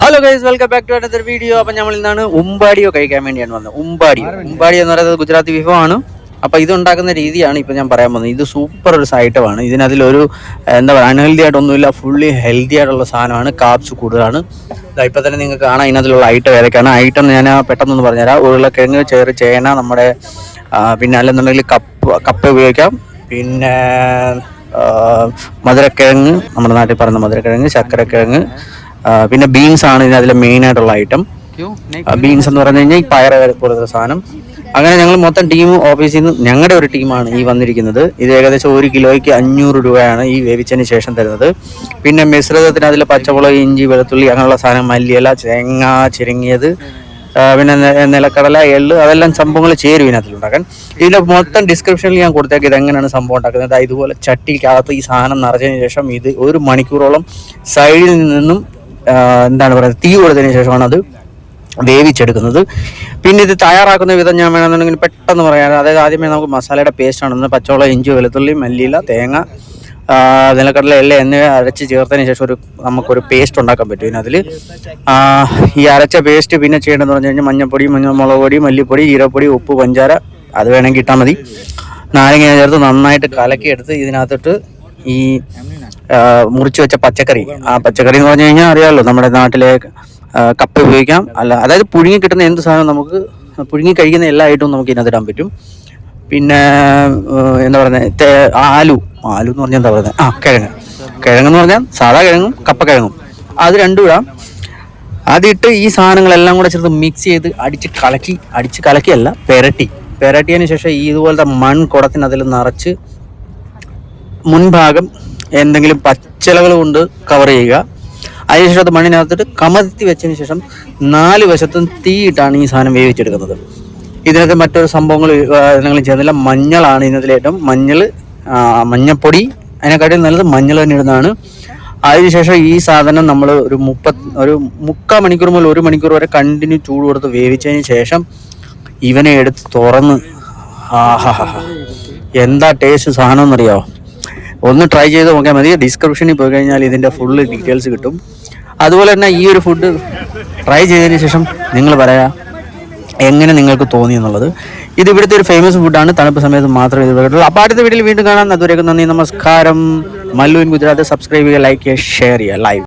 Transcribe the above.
Hello guys, welcome back to another video. അപ്പം നമ്മൾ ഇന്നാണ് ഉമ്പാടിയോ കഴിക്കാൻ വേണ്ടിയാണ് വന്നത്. ഉമ്പാടി എന്ന് പറയുന്നത് ഗുജറാത്തി വിഭവമാണ്. അപ്പം ഇത് ഉണ്ടാക്കുന്ന രീതിയാണ് ഇപ്പം ഞാൻ പറയാൻ പോകുന്നത്. ഇത് സൂപ്പർ ഒരു ഐറ്റമാണ്. ഇതിനതിലൊരു എന്താ പറയുക, അൺഹെൽത്തി ആയിട്ടൊന്നുമില്ല, ഫുള്ളി ഹെൽത്തി ആയിട്ടുള്ള സാധനമാണ്. കാപ്സ് കൂടുതലാണ്. ഇപ്പം തന്നെ നിങ്ങൾക്ക് കാണാം ഇതിനകത്തുള്ള ഐറ്റം ഏതൊക്കെയാണ്. ഐറ്റം ഞാൻ പെട്ടെന്നൊന്ന് പറഞ്ഞുതരാം. ഉരുളക്കിഴങ്ങ്, ചേന, നമ്മുടെ പിന്നെ അല്ലെന്നുണ്ടെങ്കിൽ കപ്പ ഉപയോഗിക്കാം. പിന്നെ മധുരക്കിഴങ്ങ്, നമ്മുടെ നാട്ടിൽ പറയുന്ന മധുരക്കിഴങ്ങ്, ശർക്കരക്കിഴങ്ങ്, പിന്നെ ബീൻസ് ആണ് ഇതിനതിലെ മെയിൻ ആയിട്ടുള്ള ഐറ്റം. ബീൻസ് എന്ന് പറഞ്ഞു കഴിഞ്ഞാൽ ഈ പയറ് പോലത്തെ സാധനം. അങ്ങനെ ഞങ്ങൾ മൊത്തം ടീം ഓഫീസിൽ നിന്ന് ഞങ്ങളുടെ ഒരു ടീമാണ് ഈ വന്നിരിക്കുന്നത്. ഇത് ഏകദേശം 1 കിലോയ്ക്ക് 500 രൂപയാണ് ഈ വേവിച്ചതിന് ശേഷം തരുന്നത്. പിന്നെ മിശ്രിതത്തിന് അതിൽ പച്ചമുളക്, ഇഞ്ചി, വെളുത്തുള്ളി അങ്ങനെയുള്ള സാധനം, മല്ലിയില, തേങ്ങ ചിരങ്ങിയത്, പിന്നെ നിലക്കടല, എള്ള്, അതെല്ലാം സംഭവങ്ങൾ ചേരും ഇതിനകത്തുണ്ടാക്കാൻ. ഇതിൻ്റെ മൊത്തം ഡിസ്ക്രിപ്ഷനിൽ ഞാൻ കൊടുത്തേക്ക് ഇത് എങ്ങനെയാണ് സംഭവം ഉണ്ടാക്കുന്നത്. ഇതുപോലെ ചട്ടിക്കകത്ത് ഈ സാധനം നിറച്ചതിന് ശേഷം ഇത് 1 മണിക്കൂറോളം സൈഡിൽ നിന്നും എന്താണ് പറയുന്നത്, തീ കൊടുത്തതിന് ശേഷമാണ് അത് വേവിച്ചെടുക്കുന്നത്. പിന്നെ ഇത് തയ്യാറാക്കുന്ന വിധം ഞാൻ വേണമെന്നുണ്ടെങ്കിൽ പെട്ടെന്ന് പറയാം. അതായത് ആദ്യമേ നമുക്ക് മസാലയുടെ പേസ്റ്റ് ആണെന്ന് പച്ചമുളക്, ഇഞ്ചി, വെളുത്തുള്ളി, മല്ലിയില, തേങ്ങ, നിലക്കടല, എല്ലാം എന്നിവ അരച്ച് ചേർത്തതിന് ശേഷം നമുക്കൊരു പേസ്റ്റ് ഉണ്ടാക്കാൻ പറ്റും. ഇതിനതിൽ ഈ അരച്ച പേസ്റ്റ് പിന്നെ ചെയ്യേണ്ടതെന്ന് പറഞ്ഞു കഴിഞ്ഞാൽ മഞ്ഞൾപ്പൊടി, മുളക് പൊടി, മല്ലിപ്പൊടി, ജീരകപ്പൊടി, ഉപ്പ്, പഞ്ചാര അത് വേണമെങ്കിൽ ഇട്ടാൽ മതി. നാരങ്ങ ചേർത്ത് നന്നായിട്ട് കലക്കിയെടുത്ത് ഇതിനകത്തിട്ട് ഈ മുറിച്ച് വെച്ച പച്ചക്കറി, ആ പച്ചക്കറി എന്ന് പറഞ്ഞു കഴിഞ്ഞാൽ അറിയാമല്ലോ, നമ്മുടെ നാട്ടിലെ കപ്പ ഉപയോഗിക്കാം. അതായത് പുഴുങ്ങി കിട്ടുന്ന എന്ത് സാധനം നമുക്ക് പുഴുങ്ങി കഴിക്കുന്ന എല്ലാ ഐറ്റവും നമുക്ക് ഇതിനകത്തിടാൻ പറ്റും. പിന്നെ എന്താ പറയുന്നത്, ആലു എന്ന് പറഞ്ഞാൽ എന്താ പറയുന്നത്, കിഴങ്ങെന്ന് പറഞ്ഞാൽ സാധാ കിഴങ്ങും കപ്പക്കിഴങ്ങും, അത് രണ്ടും ഇടാം. അതിട്ട് ഈ സാധനങ്ങളെല്ലാം കൂടെ ചേർത്ത് മിക്സ് ചെയ്ത് അടിച്ച് കലക്കിയല്ല പെരട്ടിയതിന് ശേഷം ഈ ഇതുപോലത്തെ മൺകുടത്തിനതിൽ നിറച്ച് മുൻഭാഗം എന്തെങ്കിലും പച്ചിലകൾ കൊണ്ട് കവർ ചെയ്യുക. അതിനുശേഷം അത് മണ്ണിനകത്തിട്ട് കമഴ്ത്തി വെച്ചതിന് ശേഷം 4 വശത്തും തീയിട്ടാണ് ഈ സാധനം വേവിച്ചെടുക്കുന്നത്. ഇതിനകത്ത് മറ്റൊരു സംഭവങ്ങൾ എന്തെങ്കിലും ചെയ്യുന്നില്ല. മഞ്ഞളാണ് ഇതിനകത്തിലേറ്റവും മഞ്ഞപ്പൊടി, അതിനെക്കാട്ടിലും നല്ലത് മഞ്ഞൾ തന്നെ ഇടുന്നതാണ്. അതിനുശേഷം ഈ സാധനം നമ്മൾ ഒരു 3/4 മണിക്കൂർ മുതൽ 1 മണിക്കൂർ വരെ കണ്ടിന്യൂ ചൂട് കൊടുത്ത് വേവിച്ചതിന് ശേഷം ഇവനെ എടുത്ത് തുറന്ന് എന്താ ടേസ്റ്റ് സാധനം എന്നറിയാമോ? ഒന്ന് ട്രൈ ചെയ്ത് നോക്കിയാൽ മതി. ഡിസ്ക്രിപ്ഷനിൽ പോയി കഴിഞ്ഞാൽ ഇതിൻ്റെ ഫുള്ള് ഡീറ്റെയിൽസ് കിട്ടും. അതുപോലെ തന്നെ ഈ ഒരു ഫുഡ് ട്രൈ ചെയ്തതിന് ശേഷം നിങ്ങൾ പറയാം എങ്ങനെ നിങ്ങൾക്ക് തോന്നി എന്നുള്ളത്. ഇത് ഇവിടുത്തെ ഒരു ഫേമസ് ഫുഡാണ്. തണുപ്പ് സമയത്ത് മാത്രമേ ഇത് കിട്ടുള്ളൂ. അപ്പോൾ അടുത്ത വീഡിയോയിൽ വീണ്ടും കാണാം. അതുവരെയൊക്കെ നന്ദി, നമസ്കാരം. മല്ലു ഇൻ ഗുജറാത്ത്. സബ്സ്ക്രൈബ് ചെയ്യുക, ലൈക്ക് ചെയ്യുക, ഷെയർ ചെയ്യുക. ലൈവ്